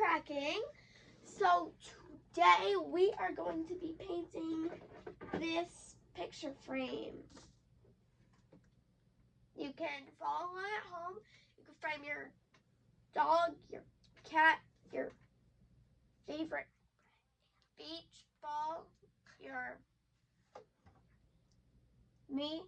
cracking. So today we are going to be painting this picture frame. You can follow along at home. You can frame your dog, your cat, your favorite beach ball, your me.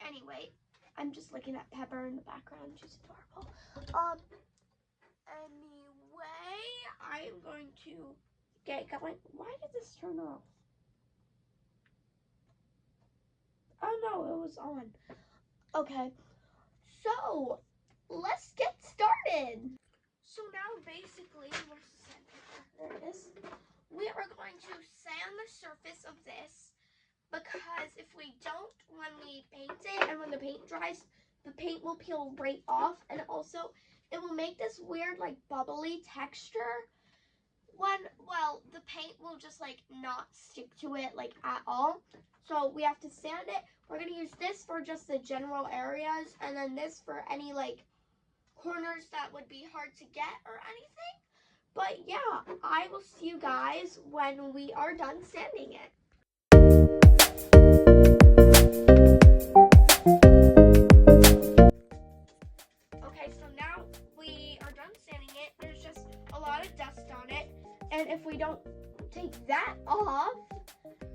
Anyway, I'm just looking at Pepper in the background. She's adorable. Anyway, I am going to get going. Why did this turn off? Oh no, it was on. Okay, so let's get started. So now basically, where's the sandpaper? There it is. We are going to sand the surface of this because if we don't, when we paint it and when the paint dries, the paint will peel right off, and also it will make this weird like bubbly texture when, well, the paint will just like not stick to it like at all. So we have to sand it. We're going to use this for just the general areas, and then this for any like corners that would be hard to get or anything. But yeah, I will see you guys when we are done sanding it. Okay, so now we are done sanding it. There's just a lot of dust on it, and if we don't take that off,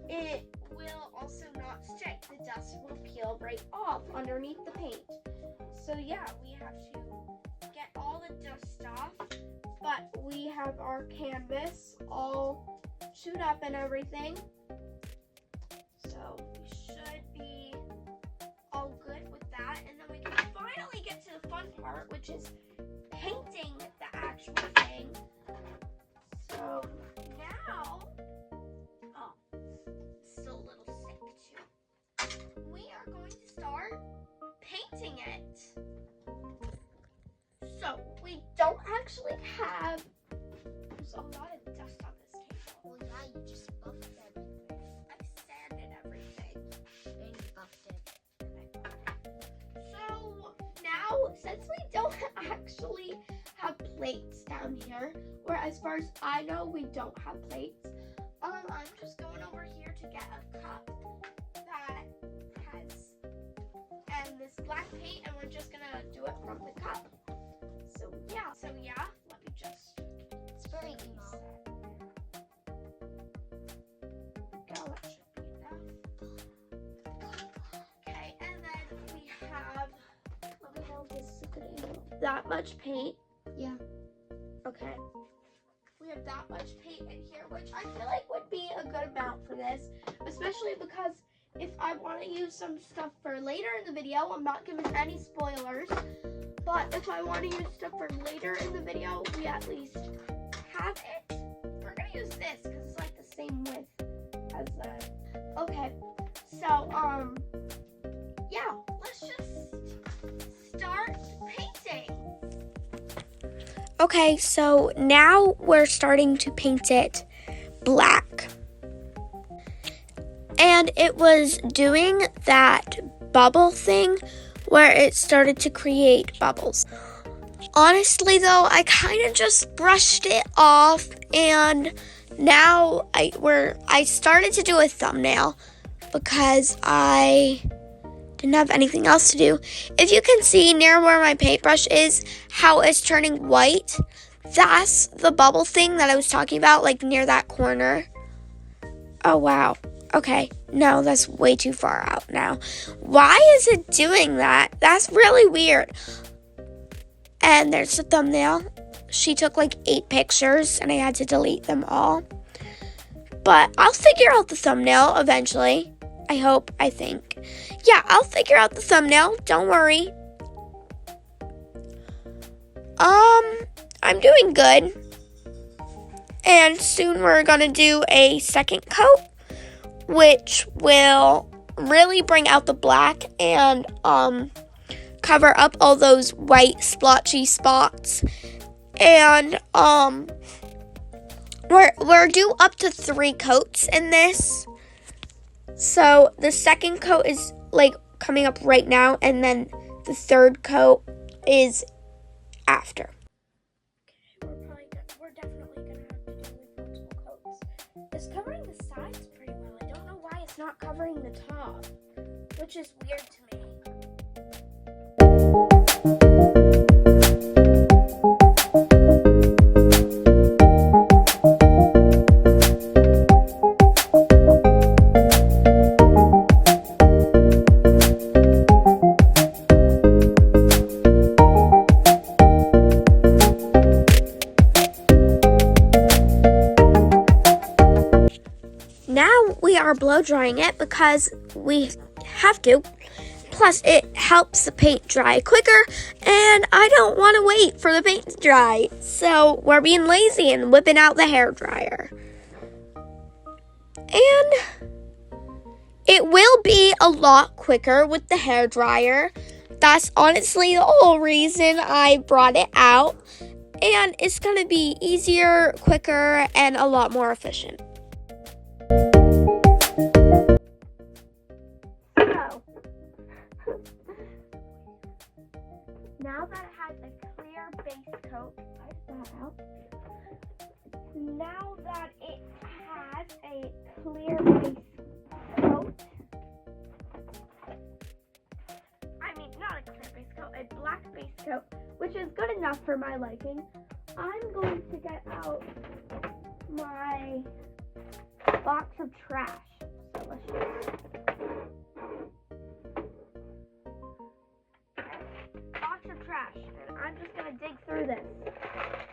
it will also not stick. The dust will peel right off underneath the paint. So yeah, we have to get all the dust off, but we have our canvas all chewed up and everything. So we should be all good with that, and then we can finally get to the fun part, which is painting the actual thing. So now, oh, still a little sick too. We are going to start painting it. So we don't actually have, there's a lot of dust on this table. Well, yeah, you just buffed everything. I sanded everything. And you buffed it. So now, since we don't actually have plates down here, or as far as I know, we don't have plates, I'm just going over here to get a cup that has, and this black paint, and we're just gonna do it from the cup. So yeah, let me just, It's very small. go, that should be enough. Okay, and then we have, Let me hold this so good angle. that much paint. Yeah. Okay. We have that much paint in here, which I feel like would be a good amount for this, especially because if I want to use some stuff for later in the video, I'm not giving any spoilers, but if I want to use stuff for later in the video, we at least have it. We're going to use this because it's like the same width as that. Okay, so, yeah, let's just start painting. Okay, so now we're starting to paint it black. And it was doing that bubble thing where it started to create bubbles. Honestly though, I kind of just brushed it off, and now I started to do a thumbnail because I didn't have anything else to do. If you can see near where my paintbrush is, how it's turning white, that's the bubble thing that I was talking about, like near that corner. Oh wow. Okay, no, that's way too far out now. Why is it doing that? That's really weird. And there's the thumbnail. She took like 8 pictures and I had to delete them all. But I'll figure out the thumbnail eventually. I hope, I think. Yeah, I'll figure out the thumbnail. Don't worry. I'm doing good. And soon we're going to do a second coat, which will really bring out the black and cover up all those white splotchy spots. And we're due up to 3 coats in this. So the second coat is like coming up right now, and then the third coat is after. the sides pretty well. I don't know why it's not covering the top, which is weird to me. Now we are blow drying it because we have to. Plus, it helps the paint dry quicker, and I don't want to wait for the paint to dry. So we're being lazy and whipping out the hairdryer. And it will be a lot quicker with the hairdryer. That's honestly the whole reason I brought it out. And it's going to be easier, quicker, and a lot more efficient. Now that it has a clear base coat, Now that it has a clear base coat, not a clear base coat, a black base coat, which is good enough for my liking, I'm going to get out my box of trash. So let's just box of trash, and I'm just gonna dig through this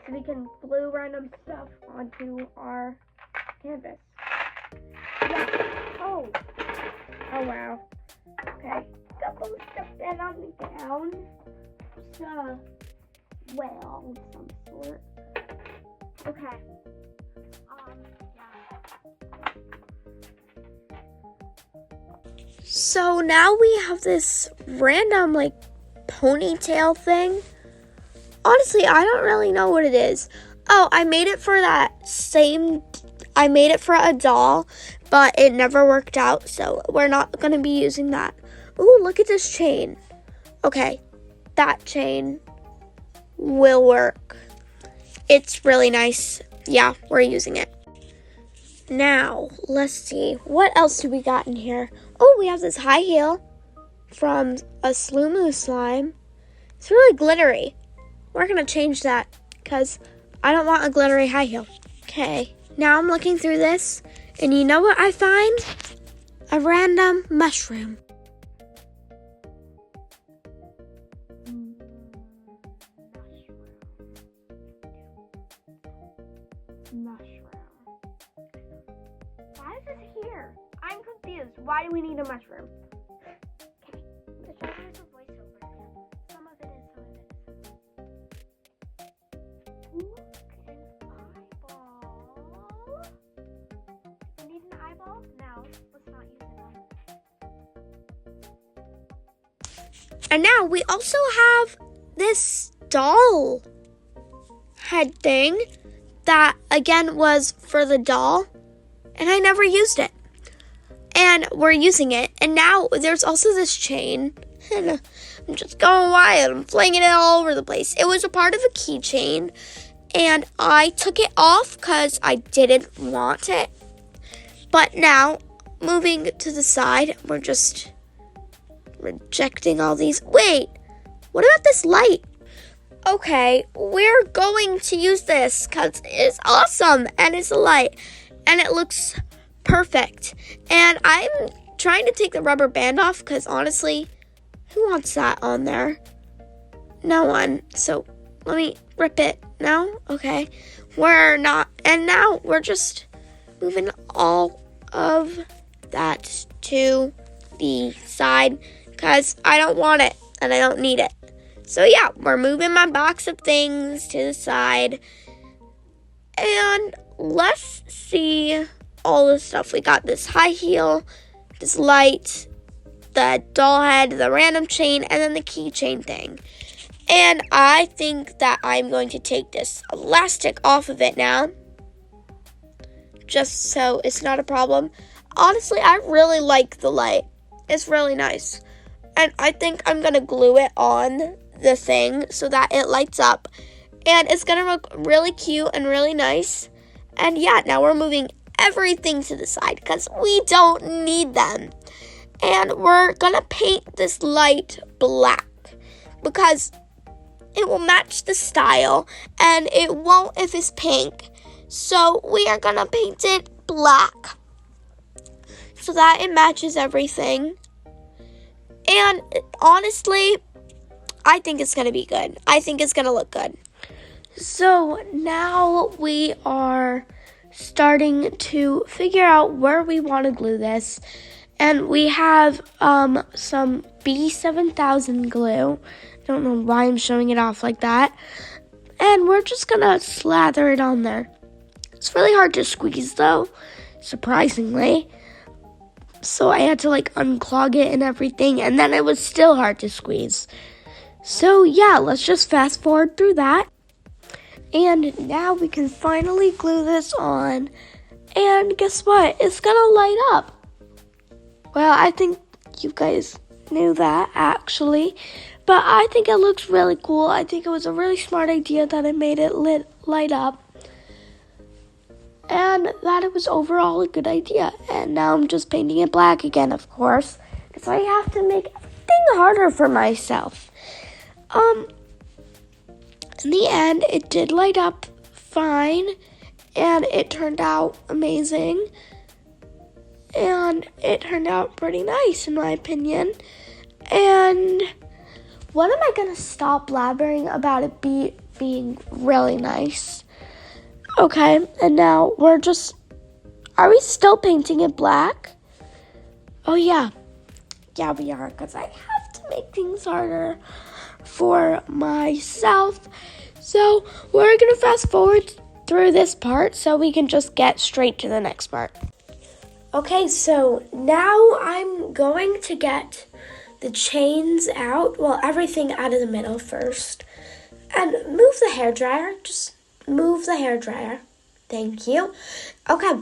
so we can glue random stuff onto our canvas. Yeah. Oh wow. Okay. Couple of stuff that on the down. Well, of some sort. Okay. So now we have this random ponytail thing. Honestly, I don't really know what it is. Oh, I made it for I made it for a doll, but it never worked out, so we're not going to be using that. Ooh, look at this chain. Okay, that chain will work. It's really nice. Yeah, we're using it. Now, let's see. What else do we got in here? Oh, we have this high heel from a Slumu slime. It's really glittery. We're going to change that because I don't want a glittery high heel. Okay, now I'm looking through this, and you know what I find? A random mushroom. Mushroom. Why is this here? I'm confused. Why do we need a mushroom? Okay. The chapters of voiceover. Some of it is, some of it isn't. Look, an eyeball. You need an eyeball? No, let's not use it. And now we also have this doll head thing that again was for the doll, and I never used it. And we're using it, and now there's also this chain, and I'm just going wild. I'm flinging it all over the place. It was a part of a keychain, and I took it off because I didn't want it. But now, moving to the side, we're just rejecting all these. Wait, what about this light? Okay, we're going to use this because it's awesome, and it's a light, and it looks perfect. And I'm trying to take the rubber band off because honestly, who wants that on there? No one. So let me rip it. No? Okay. We're not. And now we're just moving all of that to the side because I don't want it and I don't need it. So yeah, we're moving my box of things to the side. And let's see all the stuff. We got this high heel, this light, the doll head, the random chain, and then the keychain thing. And I think that I'm going to take this elastic off of it now, just so it's not a problem. Honestly, I really like the light. It's really nice. And I think I'm going to glue it on the thing so that it lights up. And it's going to look really cute and really nice. And yeah, now we're moving everything to the side because we don't need them. And we're gonna paint this light black because it will match the style and it won't if it's pink. So we are gonna paint it black so that it matches everything. And honestly, I think it's gonna be good. I think it's gonna look good. So now we are starting to figure out where we want to glue this. And we have some B7000 glue. I don't know why I'm showing it off like that. And we're just going to slather it on there. It's really hard to squeeze though, surprisingly. So I had to unclog it and everything. And then it was still hard to squeeze. So yeah, let's just fast forward through that. And now we can finally glue this on. And guess what? It's going to light up. Well, I think you guys knew that, actually. But I think it looks really cool. I think it was a really smart idea that I made it light up. And that it was overall a good idea. And now I'm just painting it black again, of course. Because I have to make everything harder for myself. In the end, it did light up fine. And it turned out amazing. And it turned out pretty nice, in my opinion. And when am I going to stop blabbering about it being really nice? Okay, and now are we still painting it black? Oh, yeah. Yeah, we are, because I have to make things harder for myself. So we're going to fast forward through this part so we can just get straight to the next part. Okay, so now I'm going to get the chains out, well, everything out of the middle first, and move the hairdryer. Just move the hairdryer. Thank you. Okay,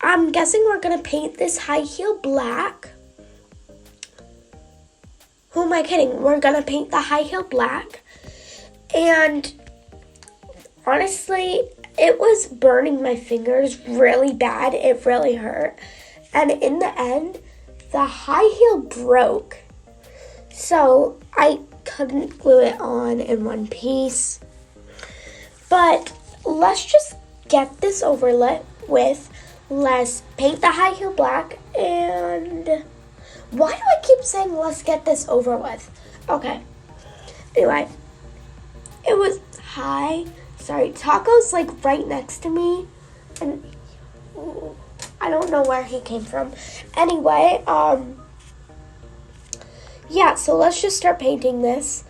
I'm guessing we're going to paint this high heel black. Who am I kidding? We're going to paint the high heel black, and honestly, it was burning my fingers really bad. It really hurt. And in the end, the high heel broke. So I couldn't glue it on in one piece. But let's just get this over with. Let's paint the high heel black. And why do I keep saying let's get this over with? Okay. Anyway, it was Taco's right next to me, and I don't know where he came from. Anyway, yeah, so let's just start painting this.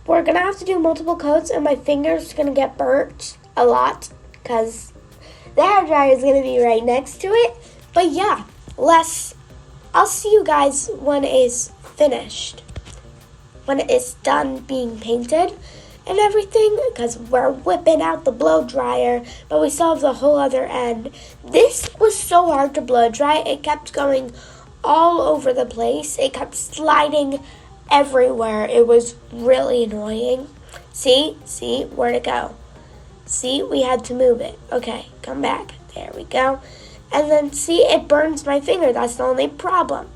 We're gonna have to do multiple coats, and my finger's gonna get burnt a lot, because the hairdryer is gonna be right next to it. But yeah, I'll see you guys when it's finished, when it's done being painted and everything, because we're whipping out the blow dryer, but we still have the whole other end. This was so hard to blow dry. It kept going all over the place. It kept sliding everywhere. It was really annoying. See, where'd it go? See, we had to move it. Okay, come back. There we go. And then see, it burns my finger. That's the only problem.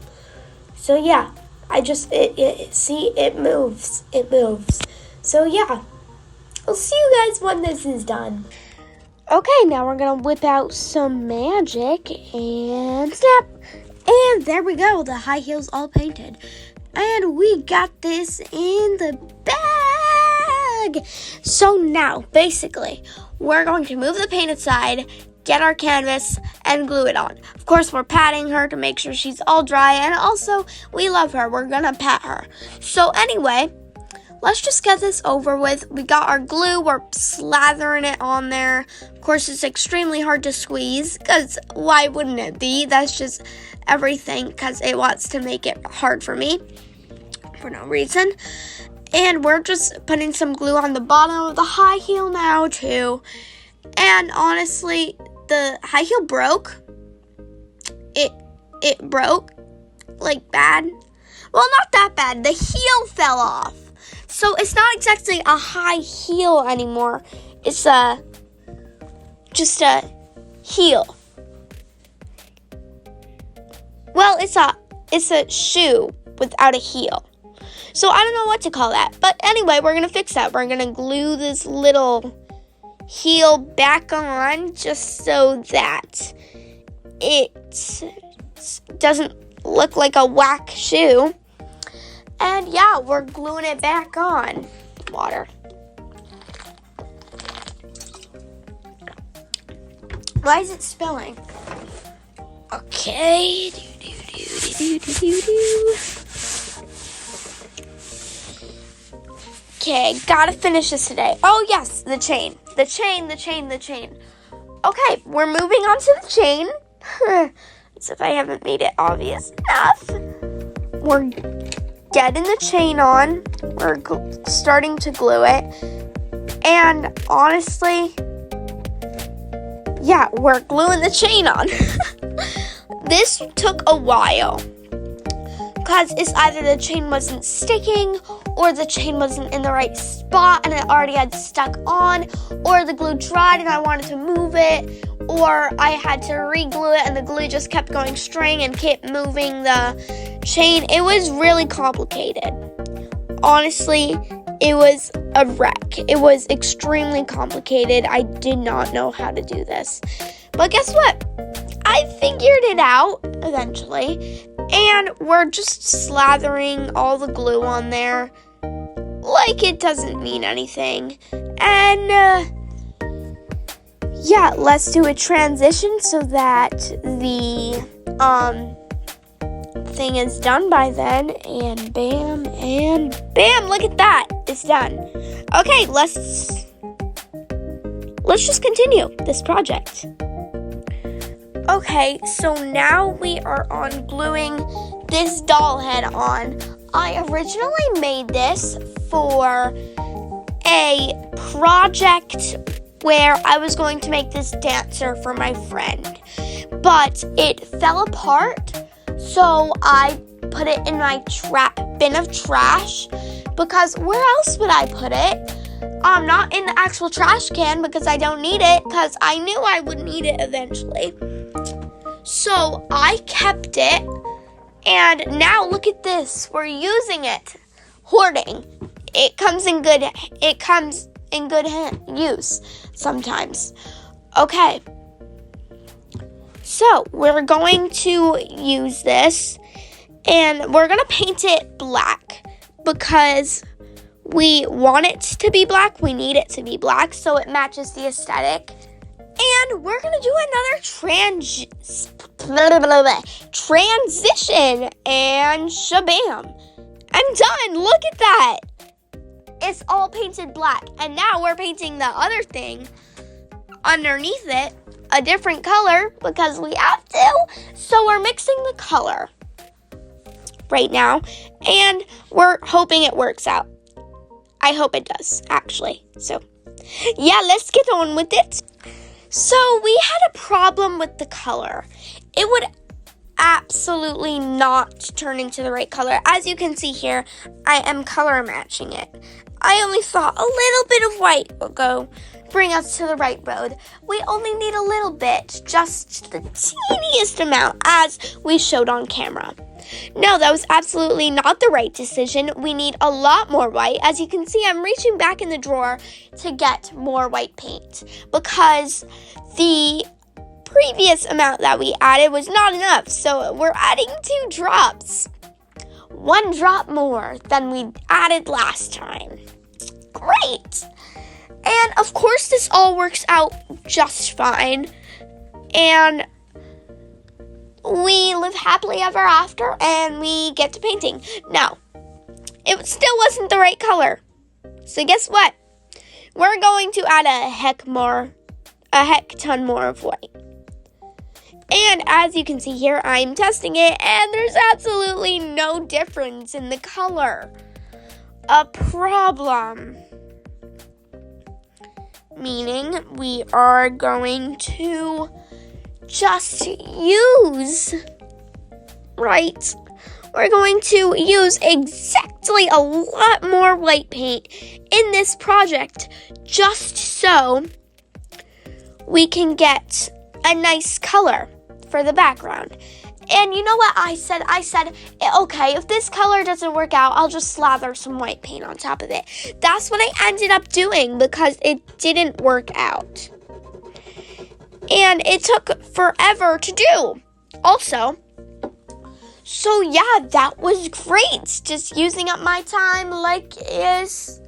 So yeah, it moves. It moves. So yeah, I'll see you guys when this is done. Okay, now we're going to whip out some magic and snap. And there we go, the high heels all painted. And we got this in the bag. So now, basically, we're going to move the paint aside, get our canvas, and glue it on. Of course, we're patting her to make sure she's all dry. And also, we love her. We're going to pat her. So anyway, let's just get this over with. We got our glue. We're slathering it on there. Of course, it's extremely hard to squeeze because why wouldn't it be? That's just everything because it wants to make it hard for me for no reason. And we're just putting some glue on the bottom of the high heel now too. And honestly, the high heel broke. It broke bad. Well, not that bad. The heel fell off. So it's not exactly a high heel anymore. It's just a heel. well, it's a shoe without a heel. So I don't know what to call that. But anyway, we're going to fix that. We're going to glue this little heel back on just so that it doesn't look like a whack shoe. And yeah, we're gluing it back on. Water. Why is it spilling? Okay. Okay, gotta finish this today. Oh yes, the chain. The chain. Okay, we're moving on to the chain. As if I haven't made it obvious enough. We're getting the chain on. We're starting to glue it. And honestly, yeah, we're gluing the chain on. This took a while. Because it's either the chain wasn't sticking, or the chain wasn't in the right spot and it already had stuck on, or the glue dried and I wanted to move it, or I had to re-glue it and the glue just kept going string and kept moving the chain. It was really complicated. Honestly, it was a wreck. It was extremely complicated. I did not know how to do this. But guess what? I figured it out eventually. And we're just slathering all the glue on there like it doesn't mean anything. And yeah, let's do a transition so that the thing is done by then. And bam, look at that. It's done. Okay, let's just continue this project. Okay, so now we are on gluing this doll head on. I originally made this for a project where I was going to make this dancer for my friend. But it fell apart, so I put it in my bin of trash, because where else would I put it? Not in the actual trash can, because I don't need it, because I knew I would need it eventually. So I kept it, and now look at this. We're using it. Hoarding. It comes in good use sometimes. Okay. So we're going to use this, and we're going to paint it black because we want it to be black. We need it to be black so it matches the aesthetic. And we're going to do another transition, and shabam. I'm done. Look at that. It's all painted black. And now we're painting the other thing underneath it a different color because we have to. So we're mixing the color right now, and we're hoping it works out. I hope it does, actually. So, yeah, let's get on with it. So we had a problem with the color. It would absolutely not turn into the right color. As you can see here, I am color matching it. I only thought a little bit of white will bring us to the right road. We only need a little bit, just the teeniest amount, as we showed on camera. No, that was absolutely not the right decision. We need a lot more white. As you can see, I'm reaching back in the drawer to get more white paint because the previous amount that we added was not enough. So we're adding 2 drops. 1 drop more than we added last time. Great! And of course, this all works out just fine. And we live happily ever after, and we get to painting. Now, it still wasn't the right color. So guess what? We're going to add a heck ton more of white. And as you can see here, I'm testing it, and there's absolutely no difference in the color. A problem. Meaning we are going to just use, right? We're going to use exactly a lot more white paint in this project just so we can get a nice color for the background. And you know what I said? I said, okay, if this color doesn't work out, I'll just slather some white paint on top of it. That's what I ended up doing because it didn't work out. And it took forever to do. Also, so yeah, that was great. Just using up my time like is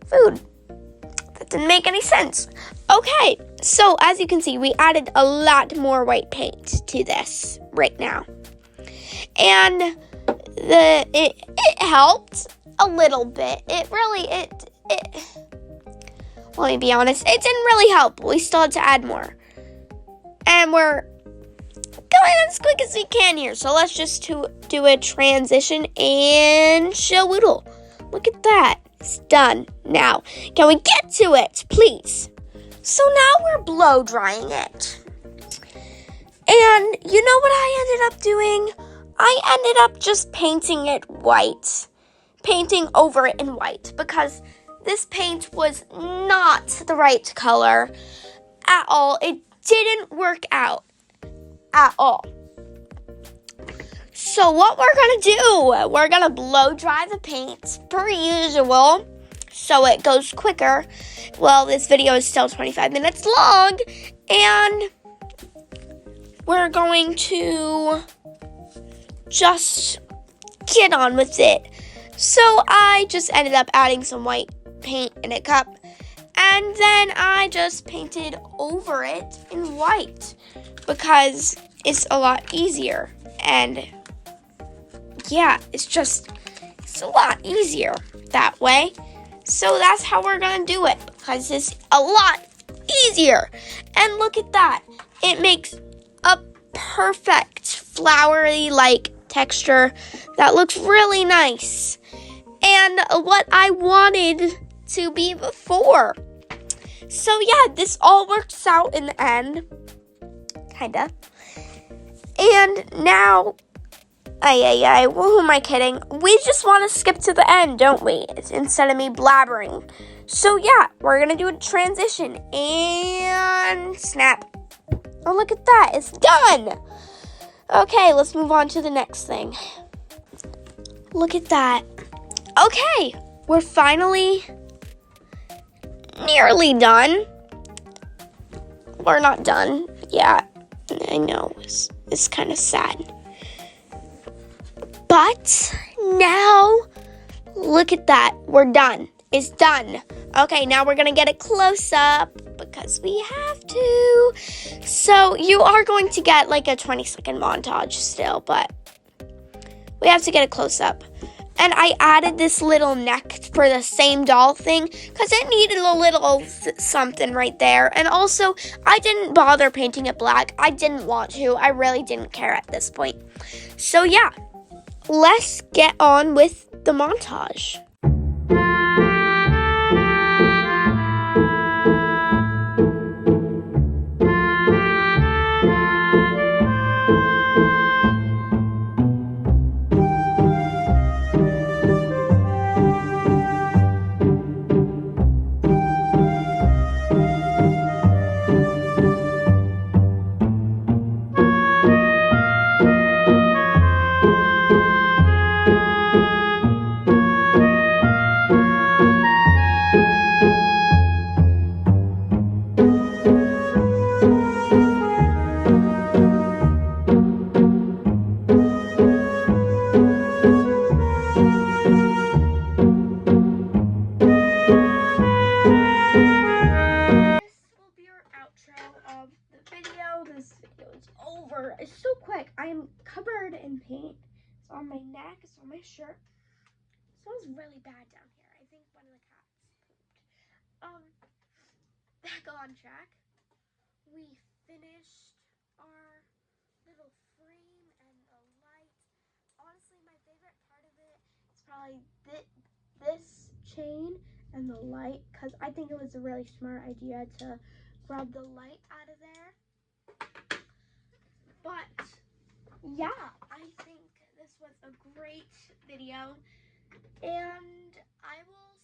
food. That didn't make any sense. Okay, so as you can see, we added a lot more white paint to this right now. And it helped a little bit. Let me be honest, it didn't really help. We still had to add more. And we're going as quick as we can here. So let's just do a transition and show Woodle. Look at that. It's done. Now, can we get to it, please? So now we're blow drying it. And you know what I ended up doing? I ended up just painting it white. Painting over it in white because this paint was not the right color at all. It didn't work out at all. So what we're going to do, we're going to blow dry the paint per usual so it goes quicker. Well, this video is still 25 minutes long, and we're going to just get on with it. So I just ended up adding some white paint in a cup, and then I just painted over it in white because it's a lot easier. And yeah, it's a lot easier that way. So that's how we're gonna do it because it's a lot easier. And look at that. It makes a perfect flowery like texture that looks really nice. And what I wanted to be before. So yeah, this all works out in the end. Kinda. And now, who am I kidding? We just want to skip to the end, don't we? Instead of me blabbering. So yeah, we're going to do a transition and snap. Oh, look at that. It's done. Okay, let's move on to the next thing. Look at that. Okay, we're finally nearly done. We're not done yet. I know, it's kind of sad. But now, look at that. We're done. It's done. Okay, now we're going to get a close-up because we have to. So you are going to get like a 20-second montage still, but we have to get a close-up. And I added this little neck for the same doll thing because it needed a little something right there. And also, I didn't bother painting it black. I didn't want to. I really didn't care at this point. So yeah, let's get on with the montage. It's so quick. I am covered in paint. It's on my neck. It's on my shirt. It smells really bad down here. I think one of the cats pooped. Back on track. We finished our little frame and the light. Honestly, my favorite part of it is probably this chain and the light, because I think it was a really smart idea to grab the light out of there. But yeah, I think this was a great video, and I will